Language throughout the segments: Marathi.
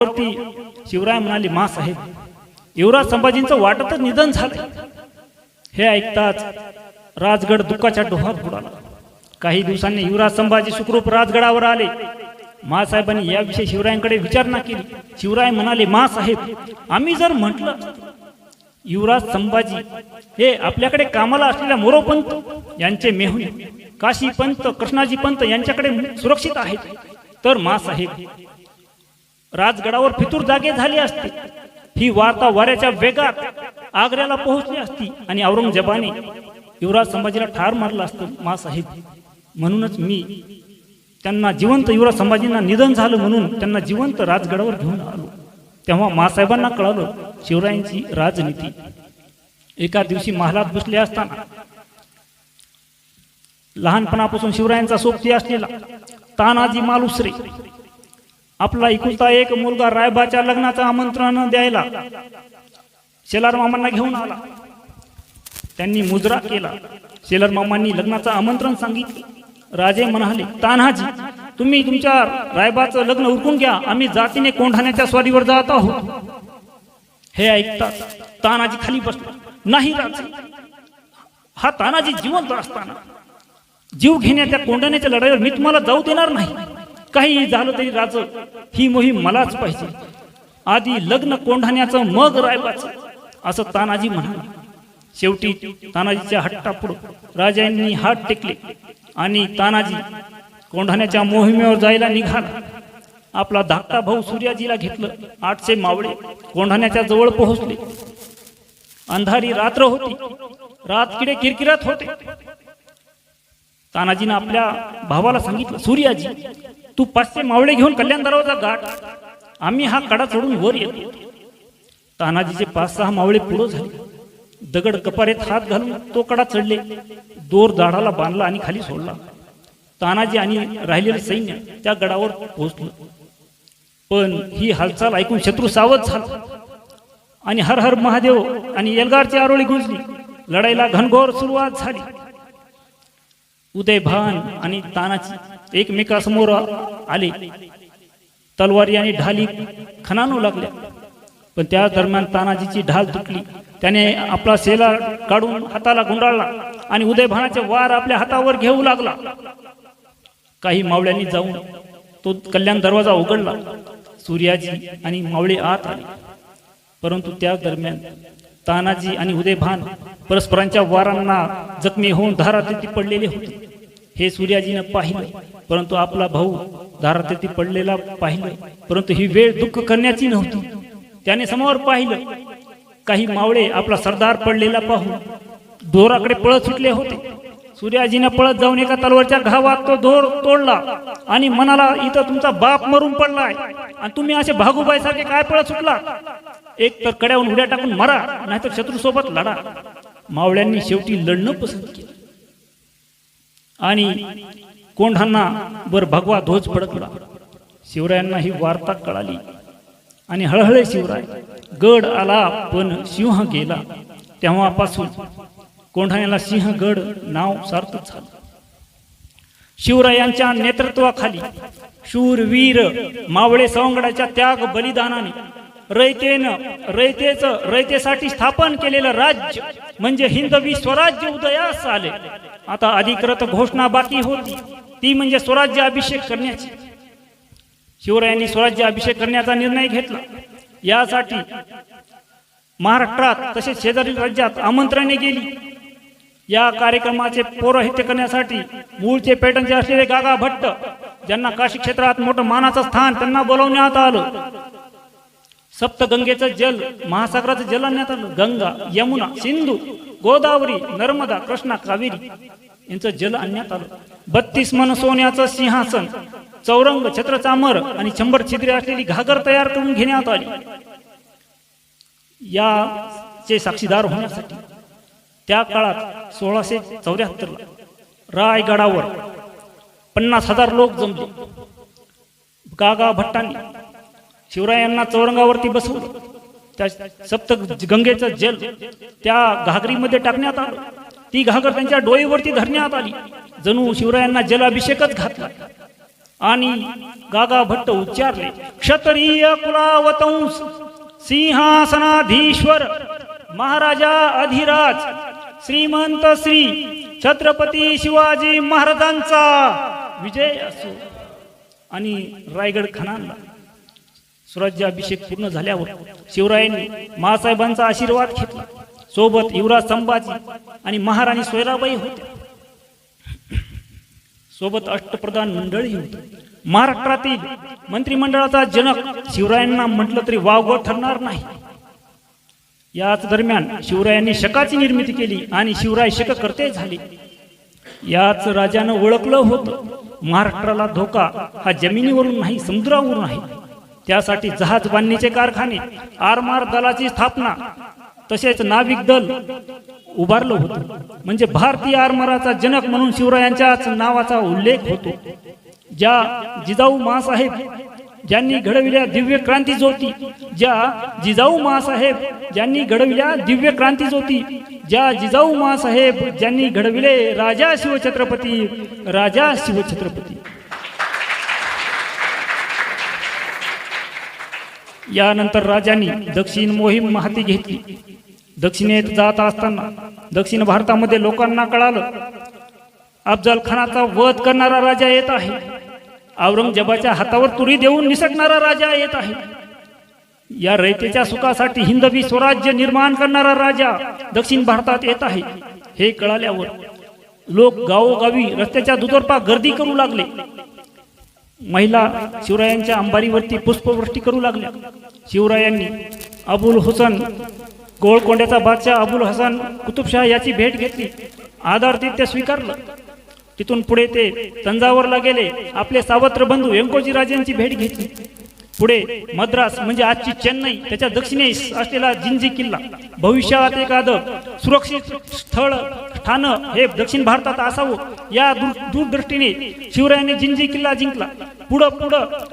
शिवराय म्हणाले, मा साहेब, युवराज संभाजींचं वाटतच निधन झालं. हे ऐकताच राजगड दुःखाच्या डोहात बुडाला. काही दिवसांनी युवराज संभाजी सुखरूप राजगडावर आले. मासाहेबांनी याविषयी शिवरायांकडे विचारणा केली. शिवराय म्हणाले, मा साहेब, आम्ही जर म्हटलं युवराज संभाजी हे आपल्याकडे कामाला असलेल्या मोरोपंत यांचे मेहुणे काशी पंत, कृष्णाजी पंत यांच्याकडे सुरक्षित आहेत, तर मा साहेब राजगडावर फितूर जागे झाले असते. ही वार्ता वाऱ्याच्या वेगात आग्र्याला पोहोचली असती आणि औरंगजेबाने युवराज संभाजीला ठार मारलं असतं. मा साहेब, म्हणूनच मी त्यांना जिवंत, युवराज संभाजींना निधन झालं म्हणून त्यांना जिवंत राजगडावर घेऊन आलो. तेव्हा मासाहेबांना कळालं शिवरायांची राजनीती. एका दिवशी महालात बसले असताना लहानपणापासून शिवरायांचा सोबती असलेला तानाजी मालुसरे आपला एकुलता एक मुलगा रायबाच्या लग्नाचं आमंत्रण द्यायला शेलार मामांना घेऊन आला. त्यांनी मुजरा केला. शेलार मामांनी लग्नाचं आमंत्रण सांगितले. राजे म्हणाले, तान्हाजी, तुम्ही तुमच्या रायबाचं लग्न उरकून घ्या, आम्ही जातीने कोंढाण्याच्या स्वारीवर जात आहोत. हे ऐकताच तानाजी खाली बसला. नाही राजे, हा तानाजी जिवंत असताना जीव घेण्याच्या कोंढाण्याच्या लढाईवर मी तुम्हाला जाऊ देणार नाही. काही झालं तरी राज, ही मोहीम मलाच पाहिजे. आधी लग्न कोंढाण्याचं, मग रायबाचं, असं तानाजी म्हणाला. शेवटी तानाजीच्या हट्टापुढे राजांनी हात टेकले आणि तानाजी कोंढाण्याच्या मोहिमेवर जायला निघाला. आपला धाकटा भाऊ सूर्याजीला घेतलं. 800 मावळे कोंढाण्याच्या जवळ पोहोचले. अंधारी रात्र होती. रातकिडे किरकिरात होते. तानाजीनं आपल्या भावाला सांगितलं, सूर्याजी, तू 500 मावळे घेऊन कल्याण दरवाजा गाठ, आम्ही हा कडा चढून वर येतो. तानाजीचे 5-6 मावळे पुढे झाले. दगड कपारेत हात घालून तो कडा चढले. दोर दाढाला बांधला आणि खाली सोडला. तानाजी आणि राहिलेले सैन्य त्या गडावर पोहोचलं. पण ही हालचाल ऐकून शत्रू सावध झाला आणि हर हर महादेव आणि एल्गारची आरोळी गुंजली. लढाईला घनघोर सुरुवात झाली. उदयभान आणि तानाजी एकमेकासमोर आले. तलवारी आणि ढाली खणानू लागल्या. पण त्या दरम्यान तानाजीची ढाल तुटली. त्याने आपला सेला काढून हाताला गुंडाळला आणि उदयभानाचे वार आपल्या हातावर घेऊ लागला. काही मावळ्यांनी जाऊन तो कल्याण दरवाजा उघडला. सूर्याजी आणि मावळे आत आले. परंतु त्या दरम्यान तानाजी आणि उदयभान परस्परांच्या वारांना जखमी होऊन धारातीर्थी पडलेले होते. हे सूर्याजीनं पाहिलं, परंतु आपला भाऊ धारातीर्थी पडलेला पाहिलं. परंतु ही वेळ दुःख करण्याची नव्हती. त्याने समोर पाहिलं. काही मावळे आपला सरदार पडलेला पाहून दोराकडे पळत सुटले होते. सूर्याजीनं पळत जाऊन एका तलवारच्या घावात तो दोर तोडला आणि म्हणाला, इथं तुमचा बाप मरून पडलाय आणि तुम्ही असे भागूबाई सारखे काय पळत सुटला? एक तर कड्यावरून उड्या टाकून मारा, नाहीतर शत्रू सोबत लढा. मावळ्यांनी शेवटी लढणं पसंत केलं आणि कोंढांना वर भगवा ध्वज फडकला. शिवरायांना ही वार्ता कळाली आणि हळहळे शिवराय, गड आला पण सिंह गेला. तेव्हापासून कोंढाण्याला सिंहगड नाव सार्थक झालं. शिवरायांच्या नेतृत्वाखाली शूरवीर मावळे सवंगडाच्या त्याग बलिदानाने रयतेसाठी स्थापन केलेलं राज्य म्हणजे हिंदवी स्वराज्य उदयास आले. आता अधिकृत घोषणा बाकी होती, ती म्हणजे स्वराज्य अभिषेक करण्याची. शिवरायांनी स्वराज्य अभिषेक करण्याचा निर्णय घेतला. यासाठी महाराष्ट्रात तसेच शेजारील राज्यात आमंत्रणे गेली. या कार्यक्रमाचे पौरोहित्य करण्यासाठी मूळचे पैठणचे असलेले गागा भट्ट, ज्यांना काशी क्षेत्रात मोठं मानाचं स्थान, त्यांना बोलावण्यात आलं. सप्तगंगेचं जल, महासागराचं जल आणण्यात आलं. गंगा, यमुना, सिंधू, गोदावरी, नर्मदा, कृष्णा, कावेरी यांचं जल आणण्यात आलं. 32 मन सोन्याचं सिंहासन, चौरंग, छत्रचामर आणि 100 छिद्रे असलेली घागर तयार करून घेण्यात आली. याचे साक्षीदार होण्यासाठी त्या काळात 1674 रायगडावर 50,000 लोक जमले. गागा भट्टांनी शिवरायांना चौरंगावरती बसवलं. त्या सप्तगंगेचं जल त्या घागरीमध्ये टाकण्यात आलं. ती घागर त्यांच्या डोईवरती धरण्यात आली. जणू शिवरायांना जलाभिषेकच घातला. आणि गागा भट्ट उच्चारले, क्षत्रिय कुलावतंस सिंहासनाधीश्वर महाराजा अधिराज श्रीमंत श्री छत्रपती शिवाजी महाराजांचा विजय असो. आणि रायगड खानाला स्वराज्याभिषेक पूर्ण झाल्यावर शिवरायांनी महासाहेबांचा आशीर्वाद घेतला. सोबत युवराज संभाजी आणि महाराणी सोयराबाई होत्या. सोबत अष्टप्रधान मंडळी होते. महाराष्ट्रातील मंत्रिमंडळाचा जनक शिवरायांना म्हटलं तरी वावगं ठरणार नाही. याच दरम्यान शिवरायांनी शकाची निर्मिती केली आणि शिवराय शककर्ते झाले. याच राजानं ओळखलं होतं महाराष्ट्राला धोका हा जमिनीवरून नाही, समुद्रावरून आहे. त्यासाठी जहाज बांधणीचे कारखाने, आरमार दलाची स्थापना, तसेच नाविक दल उभारलं होतं. म्हणजे भारतीय आरमाराचा जनक म्हणून शिवरायांच्याच नावाचा उल्लेख होतो. ज्या जिजाऊ माँसाहेब ज्यांनी घडविल्या दिव्य क्रांती ज्योती, ज्या जिजाऊ माँसाहेब ज्यांनी घडविल्या दिव्य क्रांती ज्योती, ज्या जिजाऊ माँसाहेब ज्यांनी घडविले राजा शिवछत्रपती, राजा शिवछत्रपती. यानंतर राजांनी दक्षिण मोहीम हाती घेतली. दक्षिणेत जात असताना दक्षिण भारतामध्ये लोकांना कळालं अफजल खानाचा वध करणारा राजा येत आहे. औरंगजेबाच्या हातावर तुरी देऊन निसटणारा राजा येत आहे. या रयतेच्या सुखासाठी हिंदवी स्वराज्य निर्माण करणारा राजा दक्षिण भारतात येत आहे. हे कळाल्यावर लोक गावोगावी रस्त्याच्या दुतर्फा गर्दी करू लागले. महिला शिवरायांच्या अंबारीवरती पुष्पवृष्टी करू लागल्या. शिवरायांनी अबुल हुसन, गोळकोंड्याचा बादशाह अबुल हसन कुतुबशाह याची भेट घेतली. आदरातिथ्य स्वीकारलं. तिथून पुढे ते तंजावरला गेले. आपले सावत्र बंधू व्यंकोजी राजांची भेट घेतली. पुढे मद्रास म्हणजे आजची चेन्नई, त्याच्या दक्षिणेस असलेला जिंजी किल्ला, भविष्यात एखादं सुरक्षित स्थळ ठाण हे दक्षिण भारतात असावं या दूरदृष्टीने शिवरायांनी जिंजी किल्ला जिंकला. पुढं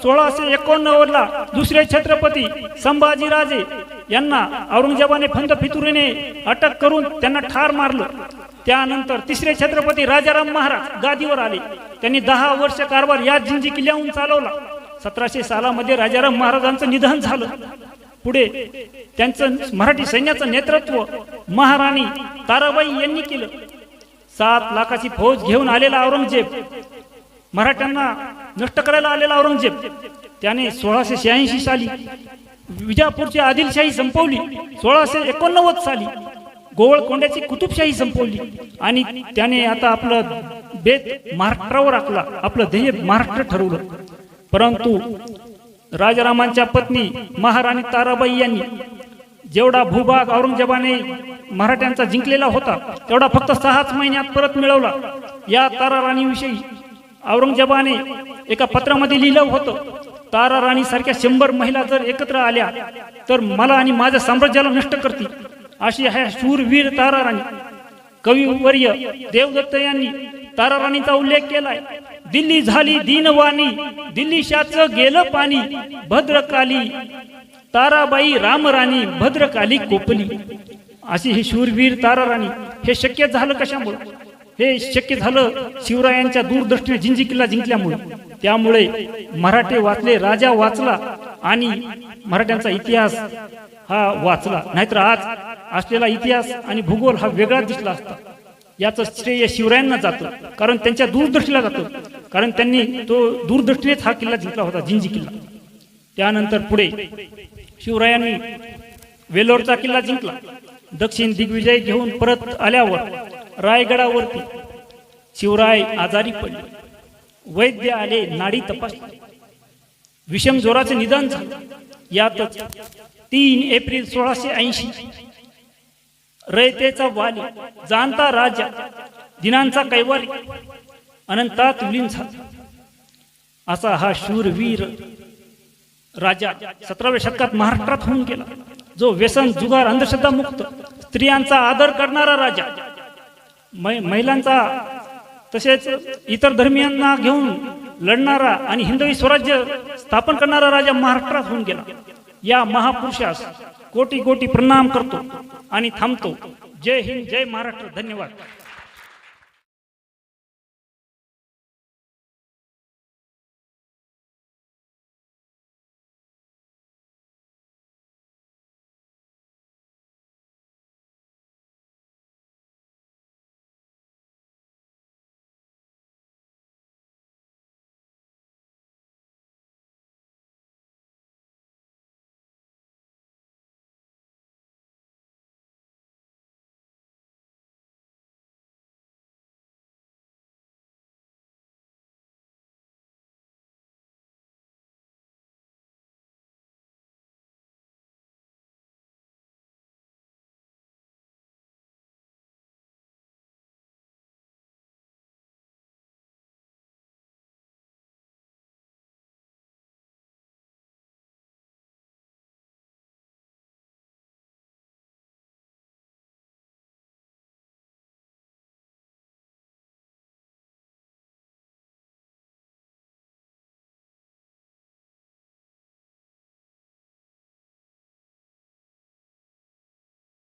1651ला दुसरे छत्रपती संभाजीराजे यांना औरंगजेबाने फंद फितुरीने अटक करून त्यांना ठार मारलं. त्यानंतर तिसरे छत्रपती राजाराम महाराज गादीवर आले. त्यांनी 10 वर्ष कारभार या जिंजी किल्ल्याहून चालवला. 1700 सालामध्ये राजाराम महाराजांचं निधन झालं. पुढे त्यांचं मराठी सैन्याचं नेतृत्व महाराणी ताराबाई यांनी केलं. 7 लाखाची फौज घेऊन आलेला औरंगजेब, मराठ्यांना नष्ट करायला आलेला औरंगजेब, त्याने 1686 साली विजापूरची आदिलशाही संपवली. 1689 साली गोवळकोंड्याची कुतुबशाही संपवली आणि त्याने आता आपलं बेत महाराष्ट्रावर आखला, आपलं ध्येय महाराष्ट्र ठरवलं. परंतु राजारामांच्या पत्नी महाराणी ताराबाई यांनी जेवढा भूभाग औरंगजेबाने मराठ्यांचा जिंकलेला होता तेवढा फक्त 6 महिन्यात परत मिळवला. या ताराराणीविषयी औरंगजेबाने एका पत्रामध्ये लिहिलं होतं, ताराराणी सारख्या 100 महिला जर एकत्र आल्या तर मला आणि माझ्या साम्राज्याला नष्ट करतील. अशी आहे शूरवीर ताराराणी. कविवर्य देवदत्त यांनी ताराराणीचा उल्लेख केलाय. दिल्ली झाली दीनवाणी, दिल्लीशाचं गेलं पाणी, भद्रकाली ताराबाई रामराणी, भद्रकाली कोपली. अशी ही शूरवीर ताराराणी. हे शक्य झालं कशामुळे? हे शक्य झालं शिवरायांच्या दूरदृष्टीने जिंजी किल्ला जिंकल्यामुळे. त्यामुळे मराठे वाचले, राजा वाचला आणि मराठ्यांचा इतिहास हा वाचला. नाहीतर आज असलेला इतिहास आणि भूगोल हा वेगळा दिसला असता. याचं श्रेय शिवरायांना जातं, कारण त्यांच्या दूरदृष्टीला जातं, कारण त्यांनी तो दूरदृष्टीनेच हा किल्ला जिंकला होता, जिंजी किल्ला. त्यानंतर पुढे शिवरायांनी वेलोरचा किल्ला जिंकला. दक्षिण दिग्विजय घेऊन परत आल्यावर रायगडावरती शिवराय आजारी पडले. वैद्य आले, नाडी तपासली, विषम ज्वराचे निदान झाले. यातच 3 एप्रिल 1680 रयतेचा वाली, जाणता राजा, दिनांचा कैवारी अनंतात विलीन झाला. असा हा शूरवीर राजा 17व्या शतकात महाराष्ट्रात होऊन गेला. जो व्यसन, जुगार, अंधश्रद्धा मुक्त, स्त्रियांचा आदर करणारा राजा, महिलांचा तसेच इतर धर्मियांना घेऊन लढणारा आणि हिंदवी स्वराज्य स्थापन करणारा राजा महाराष्ट्रात होऊन गेला. या महापुरुषास कोटी कोटी प्रणाम करतो आणि थांबतो. जय हिंद, जय महाराष्ट्र. धन्यवाद.